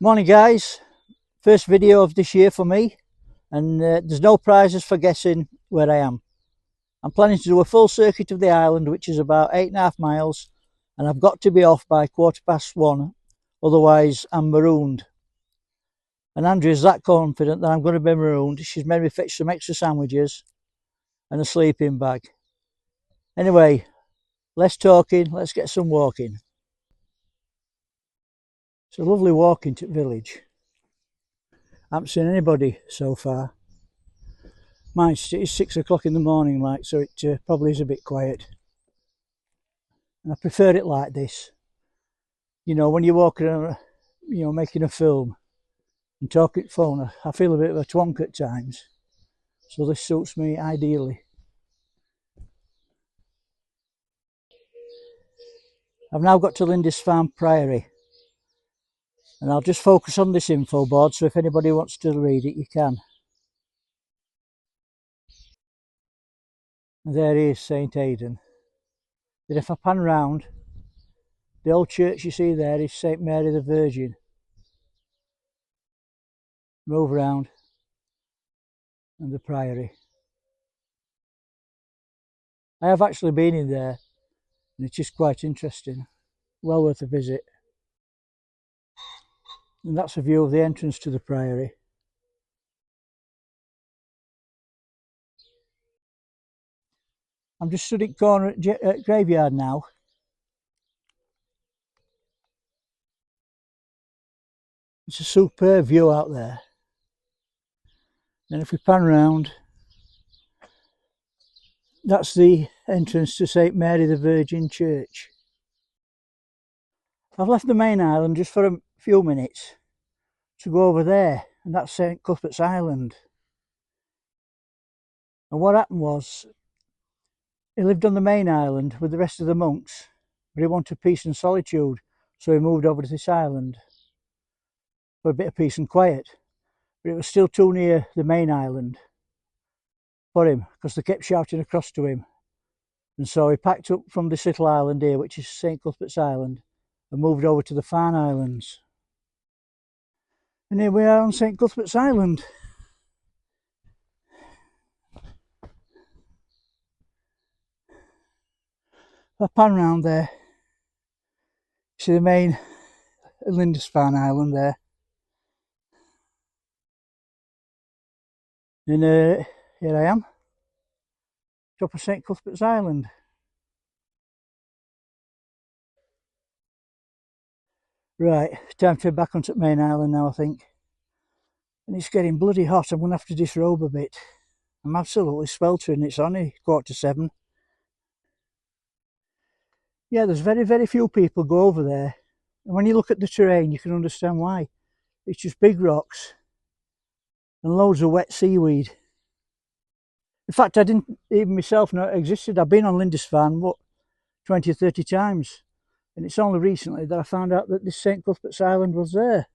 Morning guys, first video of this year for me, and there's no prizes for guessing where I am. I'm planning to do a full circuit of the island, which is about 8.5 miles, and I've got to be off by 1:15, otherwise I'm marooned. And Andrea's that confident that I'm going to be marooned, she's made me fetch some extra sandwiches and a sleeping bag. Anyway, less talking, let's get some walking. It's a lovely walk into the village. I haven't seen anybody so far. It's 6 o'clock in the morning, like, so it probably is a bit quiet. And I prefer it like this. You know, when you're walking around, making a film and talking phone, I feel a bit of a twonk at times. So this suits me ideally. I've now got to Lindisfarne Priory. And I'll just focus on this info board, so if anybody wants to read it, you can. And there is St. Aidan. Then if I pan round, the old church you see there is St. Mary the Virgin. Move round, and the Priory. I have actually been in there, and it's just quite interesting. Well worth a visit. And that's a view of the entrance to the Priory. I'm just stood at corner at graveyard now. It's a superb view out there. Then if we pan round, that's the entrance to St. Mary the Virgin Church. I've left the main island just for a few minutes to go over there, and that's St. Cuthbert's Island. And what happened was, he lived on the main island with the rest of the monks, but he wanted peace and solitude, so he moved over to this island for a bit of peace and quiet. But it was still too near the main island for him, because they kept shouting across to him. And so he packed up from this little island here, which is St. Cuthbert's Island, and moved over to the Farne Islands. And here we are on St. Cuthbert's Island. If I pan round there, see the main Lindisfarne Island there. And here I am, top of St. Cuthbert's Island. Right, time to head back onto the main island now, I think. And it's getting bloody hot. I'm going to have to disrobe a bit. I'm absolutely sweltering. It's only 7:15. Yeah, there's very, very few people go over there. And when you look at the terrain, you can understand why. It's just big rocks and loads of wet seaweed. In fact, I didn't even myself know it existed. I've been on Lindisfarne, what, 20 or 30 times. And it's only recently that I found out that this St. Cuthbert's Island was there.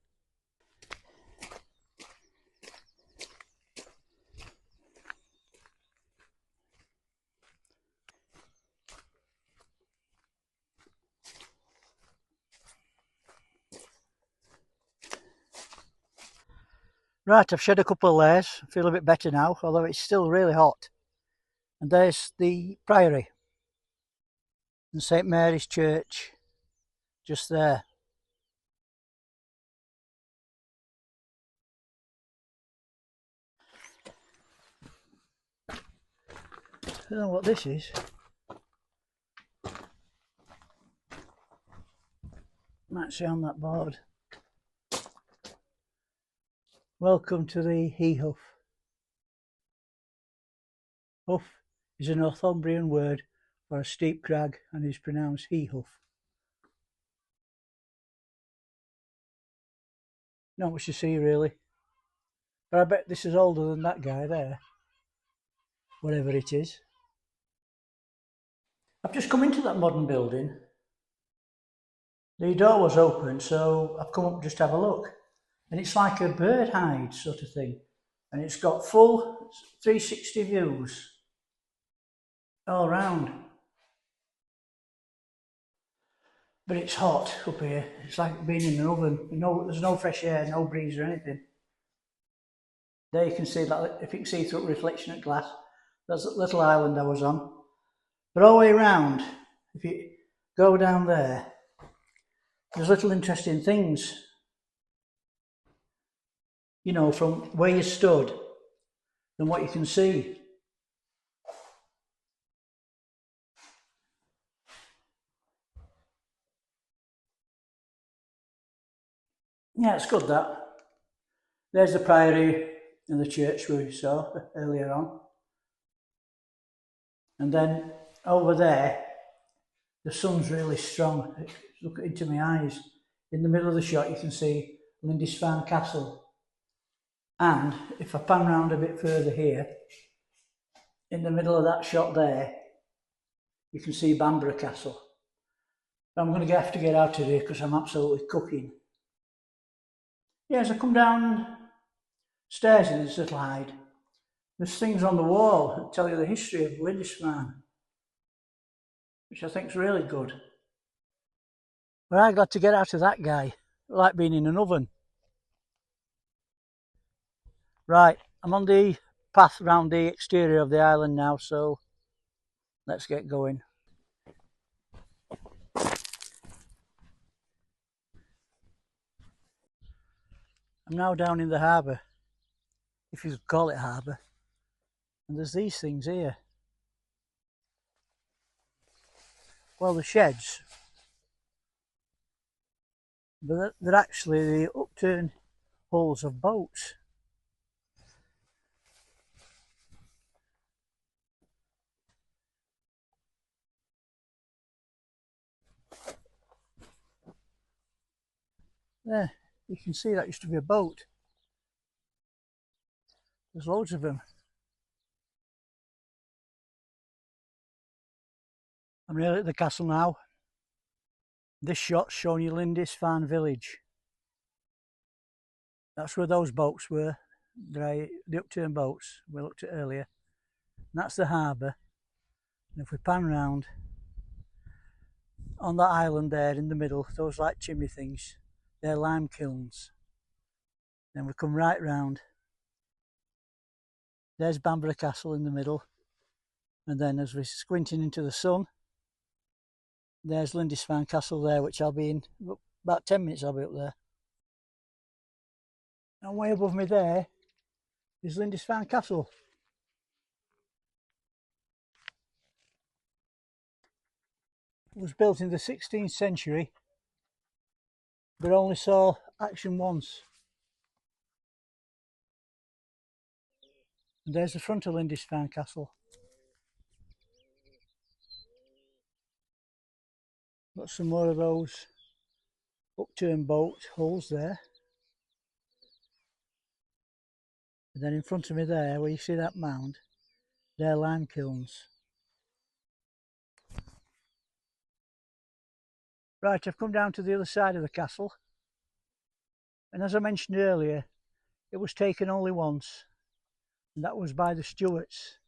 Right, I've shed a couple of layers. I feel a bit better now, although it's still really hot. And there's the Priory and St. Mary's Church, just there. I don't know what this is. Might see on that board. Welcome to the Heugh. Huff is a Northumbrian word for a steep crag and is pronounced Heugh. Not much to see really. But I bet this is older than that guy there. Whatever it is. I've just come into that modern building. The door was open, so I've come up just to have a look. And it's like a bird hide sort of thing. And it's got full 360 views all round. but it's hot up here. It's like being in an oven. There's no fresh air, no breeze or anything. There you can see that, if you can see through reflection of glass, that's a little island I was on. But all the way around, if you go down there, there's little interesting things, you know, from where you stood and what you can see. Yeah, it's good that. There's the priory and the church we saw earlier on. And then over there, the sun's really strong. Look into my eyes. In the middle of the shot, you can see Lindisfarne Castle. And if I pan round a bit further here, in the middle of that shot there, you can see Bamburgh Castle. I'm going to have to get out of here because I'm absolutely cooking. Yeah, as I come down stairs in this little hide, there's things on the wall that tell you the history of Lindisfarne, which I think is really good. But I'm glad to get out of that guy, like being in an oven. Right, I'm on the path around the exterior of the island now, so let's get going. I'm now down in the harbour, if you could call it harbour, and there's these things here. Well, the sheds, but they're actually the upturned hulls of boats. There, you can see that used to be a boat. There's loads of them. I'm nearly at the castle now. This shot's showing you Lindisfarne village. That's where those boats were, the upturned boats we looked at earlier. And that's the harbour. And if we pan round, on that island there in the middle, those like chimney things, they're lime kilns. Then we come right round. There's Bamburgh Castle in the middle. And then as we're squinting into the sun, there's Lindisfarne Castle there, which I'll be in about 10 minutes. I'll be up there. And way above me there is Lindisfarne Castle. It was built in the 16th century, but only saw action once. And there's the front of Lindisfarne Castle. Got some more of those upturned boat hulls there. And then in front of me there, where you see that mound, they're lime kilns. Right, I've come down to the other side of the castle. And as I mentioned earlier, it was taken only once. And that was by the Stuarts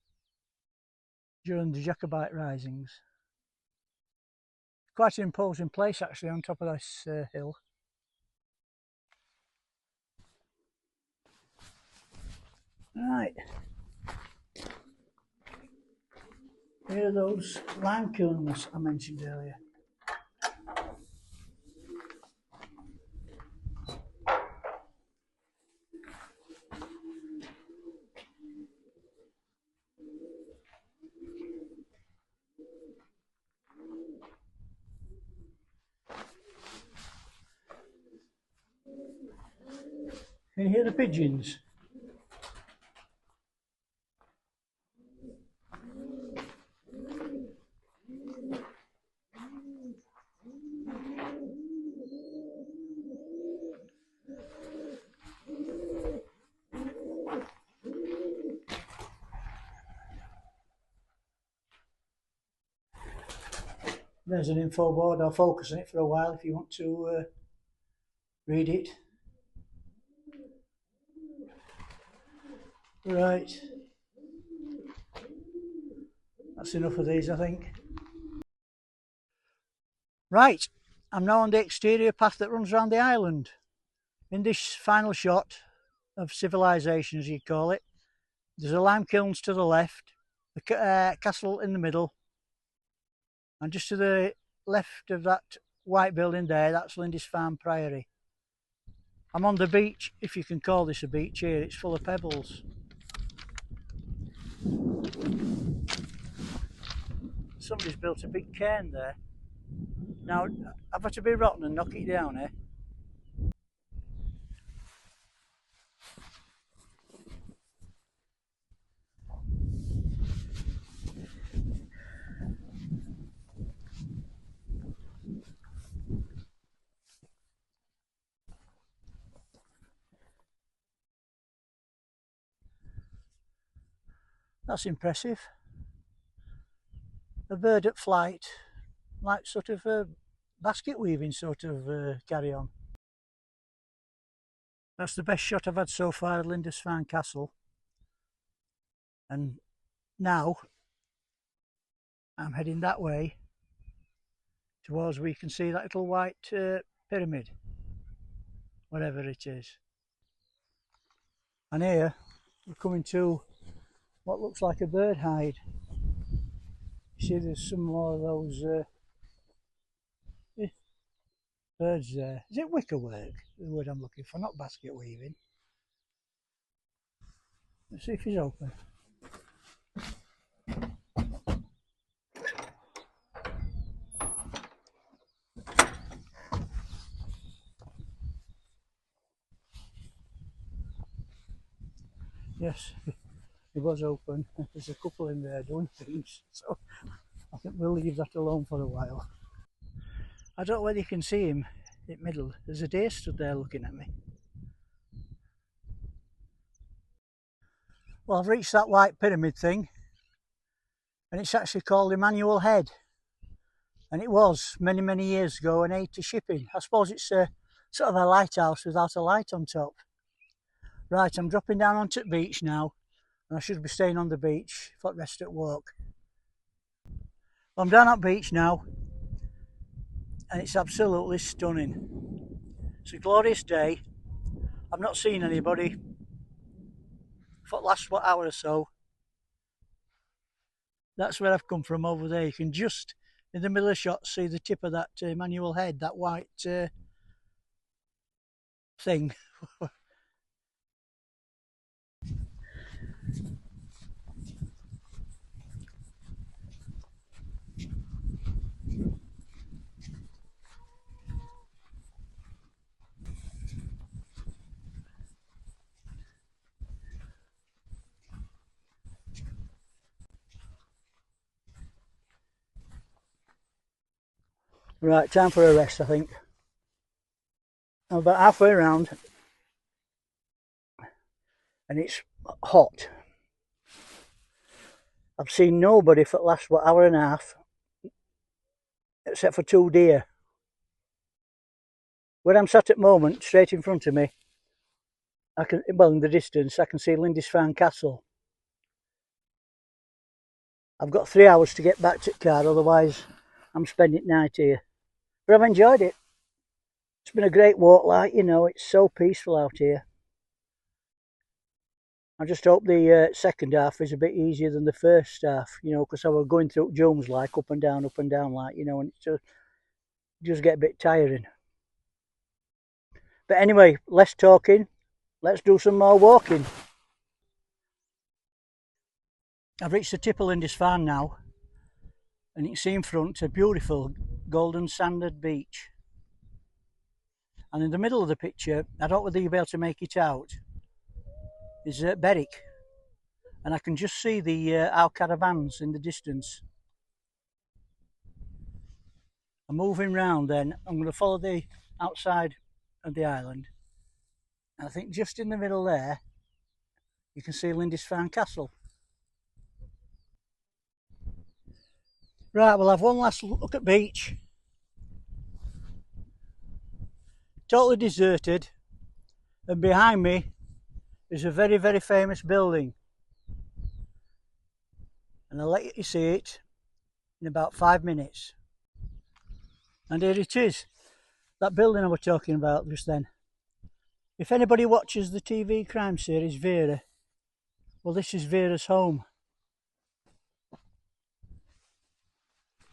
during the Jacobite risings. Quite an imposing place actually on top of this hill. Right, here are those lime kilns I mentioned earlier. Can you hear the pigeons? There's an info board. I'll focus on it for a while if you want to read it. Right. That's enough of these, I think. Right. I'm now on the exterior path that runs around the island. In this final shot of civilization, as you call it, there's a lime kilns to the left, the castle in the middle, and just to the left of that white building there, that's Lindisfarne Priory. I'm on the beach, if you can call this a beach here. It's full of pebbles. Somebody's built a big cairn there. Now, I've had to be rotten and knock it down, eh? That's impressive. A bird at flight, like sort of a basket weaving sort of carry on. That's the best shot I've had so far at Lindisfarne Castle. And now I'm heading that way towards where you can see that little white pyramid, whatever it is. And here we're coming to what looks like a bird hide. You see there's some more of those birds there. Is it wicker work, the word I'm looking for, not basket weaving? Let's see if he's open. Yes, it was open. There's a couple in there doing things, so I think we'll leave that alone for a while. I don't know whether you can see him in the middle. There's a deer stood there looking at me. Well, I've reached that white pyramid thing, and it's actually called Emmanuel Head. And it was many years ago an aid to shipping. I suppose it's a sort of a lighthouse without a light on top. Right, I'm dropping down onto the beach now, and I should be staying on the beach for the rest at walk. I'm down at the beach now, and it's absolutely stunning. It's a glorious day. I've not seen anybody for the last hour or so. That's where I've come from over there. You can just, in the middle of the shot, see the tip of that Emmanuel Head, that white thing. Right, time for a rest, I think. I'm about halfway around, and it's hot. I've seen nobody for the last hour and a half, except for two deer. Where I'm sat at the moment, straight in front of me, I can, well, in the distance, I can see Lindisfarne Castle. I've got 3 hours to get back to the car, otherwise I'm spending night here. But I've enjoyed it. It's been a great walk, like, you know, it's so peaceful out here. I just hope the second half is a bit easier than the first half, you know, because I was going through jumps like up and down, like, you know, and it just get a bit tiring. But anyway, less talking, let's do some more walking. I've reached the tip of Lindisfarne now, and you can see in front a beautiful golden sanded beach. And in the middle of the picture, I don't know whether you'll be able to make it out, is Berwick. And I can just see the our caravans in the distance. I'm moving round then, I'm going to follow the outside of the island. And I think just in the middle there, you can see Lindisfarne Castle. Right, we'll have one last look at beach. Totally deserted, and behind me is a very famous building, and I'll let you see it in about 5 minutes. And here it is. that building I was talking about just then. If anybody watches the TV crime series Vera, well, this is Vera's home.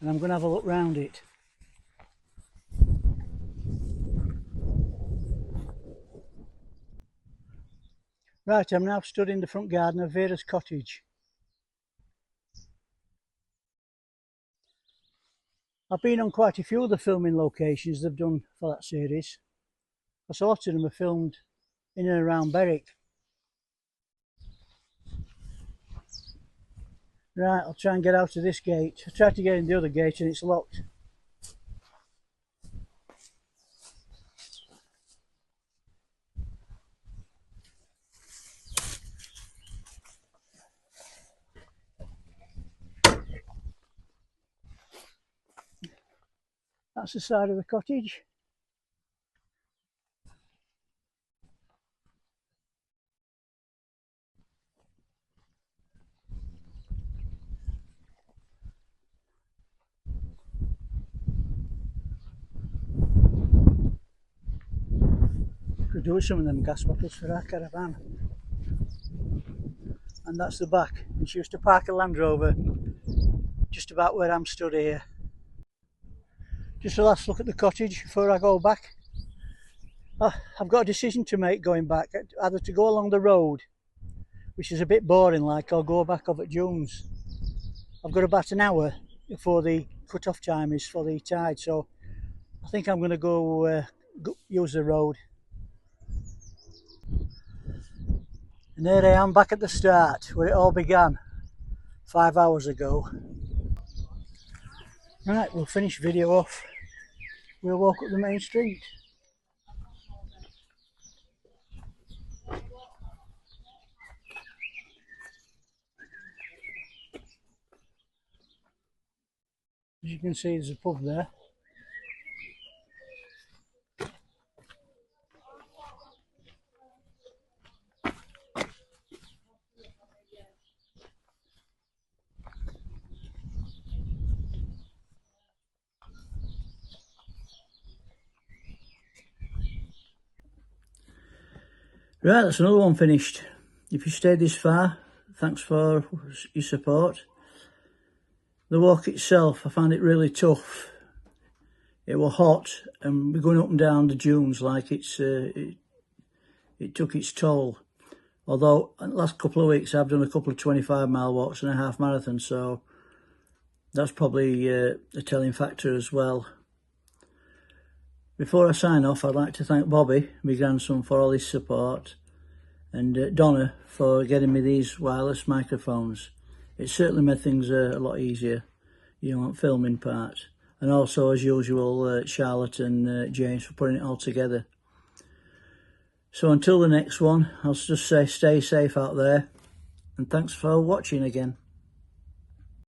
And I'm going to have a look round it. Right, I'm now stood in the front garden of Vera's cottage. I've been on quite a few of the filming locations they've done for that series, because a lot of them are filmed in and around Berwick. Right, I'll try and get out of this gate. I tried to get in the other gate and it's locked. That's the side of the cottage. Could do with some of them gas bottles for our caravan. And that's the back. And she used to park a Land Rover just about where I'm stood here. Just a last look at the cottage before I go back. I've got a decision to make going back, either to go along the road, which is a bit boring like, or go back over at dunes. I've got about an hour before the cut-off time is for the tide, so I think I'm going to go use the road. And there I am back at the start, where it all began 5 hours ago. Right, we'll finish video off. We'll walk up the main street. As you can see, there's a pub there. Right, that's another one finished. If you stayed this far, thanks for your support. The walk itself, I found it really tough. It was hot and we're going up and down the dunes like it took its toll. Although in the last couple of weeks I've done a couple of 25-mile walks and a half marathon, so that's probably a telling factor as well. Before I sign off, I'd like to thank Bobby, my grandson, for all his support, and Donna for getting me these wireless microphones. It certainly made things a lot easier, you know, on filming part. And also, as usual, Charlotte and James for putting it all together. So until the next one, I'll just say stay safe out there, and thanks for watching again.